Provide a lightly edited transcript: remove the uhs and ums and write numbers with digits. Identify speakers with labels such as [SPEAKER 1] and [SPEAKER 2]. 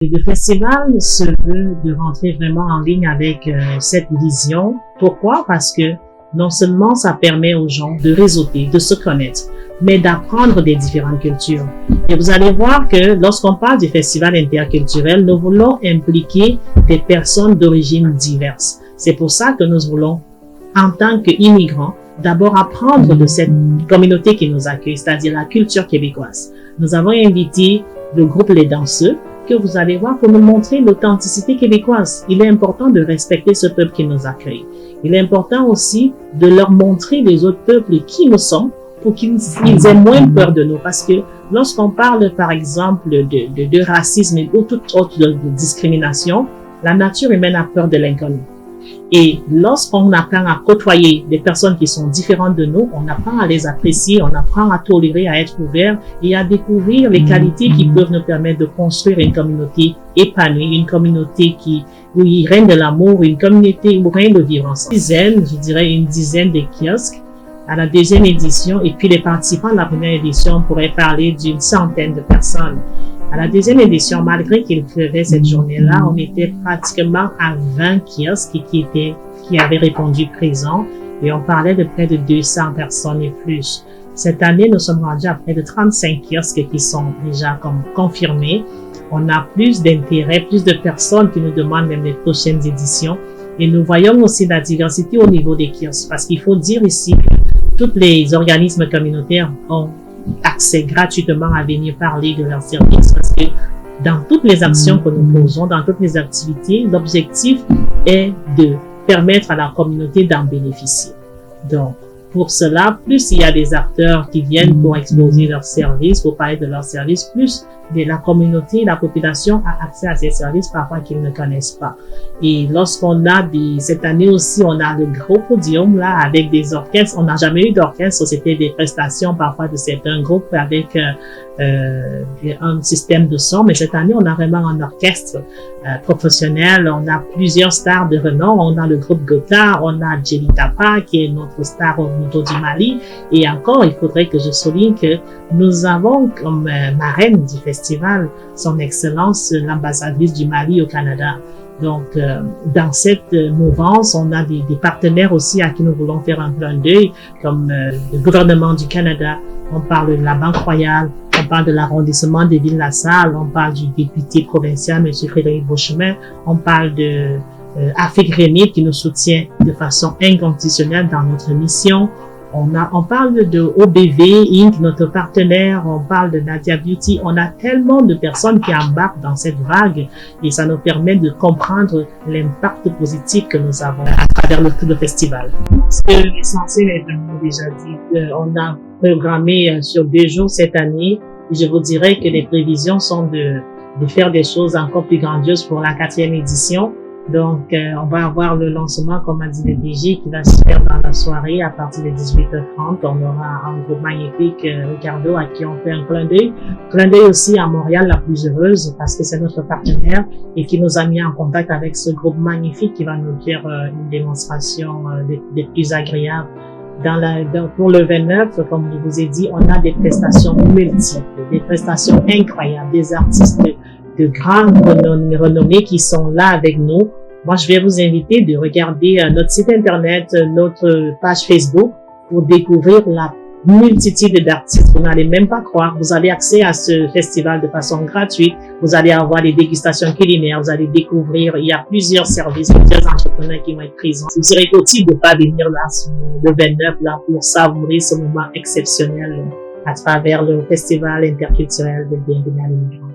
[SPEAKER 1] Le festival se veut de rentrer vraiment en ligne avec cette vision. Pourquoi? Parce que non seulement ça permet aux gens de réseauter, de se connaître, mais d'apprendre des différentes cultures. Et vous allez voir que lorsqu'on parle du festival interculturel, nous voulons impliquer des personnes d'origines diverses. C'est pour ça que nous voulons, en tant qu'immigrants, d'abord apprendre de cette communauté qui nous accueille, c'est-à-dire la culture québécoise. Nous avons invité le groupe Les Danseux, que vous allez voir pour nous montrer l'authenticité québécoise. Il est important de respecter ce peuple qui nous accueille. Il est important aussi de leur montrer les autres peuples qui nous sommes pour qu'ils aient moins peur de nous. Parce que lorsqu'on parle, par exemple, de racisme ou toute autre de discrimination, la nature humaine a peur de l'inconnu. Et lorsqu'on apprend à côtoyer des personnes qui sont différentes de nous, on apprend à les apprécier, on apprend à tolérer, à être ouvert et à découvrir les qualités qui peuvent nous permettre de construire une communauté épanouie, une communauté où il règne de l'amour, une communauté où règne le vivre ensemble. Une dizaine de kiosques à la deuxième édition, et puis les participants de la première édition pourraient parler d'une centaine de personnes. À la deuxième édition, malgré qu'il pleuvait cette journée-là, on était pratiquement à 20 kiosques qui avaient répondu présent, et on parlait de près de 200 personnes et plus. Cette année, nous sommes rendus à près de 35 kiosques qui sont déjà confirmés. On a plus d'intérêt, plus de personnes qui nous demandent même les prochaines éditions. Et nous voyons aussi la diversité au niveau des kiosques, parce qu'il faut dire ici que tous les organismes communautaires ont accès gratuitement à venir parler de leurs services, parce que dans toutes les actions que nous posons, dans toutes les activités, l'objectif est de permettre à la communauté d'en bénéficier. Donc, pour cela, plus il y a des acteurs qui viennent pour exposer leurs services, pour parler de leurs services, plus la communauté, la population a accès à ces services parfois qu'ils ne connaissent pas. Et lorsqu'on a cette année aussi, on a le gros podium là avec des orchestres. On n'a jamais eu d'orchestre, c'était des prestations parfois de certains groupes avec un système de son. Mais cette année, on a vraiment un orchestre professionnel. On a plusieurs stars de renom. On a le groupe Gotha, on a Jelly Tapa qui est notre star au niveau du Mali. Et encore, il faudrait que je souligne que nous avons comme marraine du festival son Excellence l'ambassadrice du Mali au Canada. Donc, dans cette mouvance, on a des partenaires aussi à qui nous voulons faire un clin d'œil, comme le gouvernement du Canada. On parle de la Banque Royale, on parle de l'arrondissement de Ville-la-Salle, on parle du député provincial, M. Frédéric Beauchemin, on parle de Afik Rémy qui nous soutient de façon inconditionnelle dans notre mission. On parle de OBV Inc., notre partenaire, on parle de Nadia Beauty. On a tellement de personnes qui embarquent dans cette vague et ça nous permet de comprendre l'impact positif que nous avons à travers le festival. Ce que l'essentiel est déjà dit. On a programmé sur 2 jours cette année et je vous dirais que les prévisions sont de faire des choses encore plus grandioses pour la 4e édition. Donc, on va avoir le lancement, comme a dit le DG, qui va se faire dans la soirée à partir de 18h30. On aura un groupe magnifique, Ricardo, à qui on fait un clin d'œil. Clin d'œil aussi à Montréal, la plus heureuse, parce que c'est notre partenaire et qui nous a mis en contact avec ce groupe magnifique qui va nous faire une démonstration des plus agréables. Pour le 29, comme je vous ai dit, on a des prestations multiples, des prestations incroyables, des artistes de grande renommée qui sont là avec nous. Moi, je vais vous inviter de regarder notre site internet, notre page Facebook pour découvrir la multitude d'artistes. Vous n'allez même pas croire. Vous avez accès à ce festival de façon gratuite. Vous allez avoir des dégustations culinaires. Vous allez découvrir, il y a plusieurs services, plusieurs entrepreneurs qui vont être présents. Vous serez utile de pas venir là le 29 là pour savourer ce moment exceptionnel à travers le festival interculturel de Bienvenue à l'immigrant.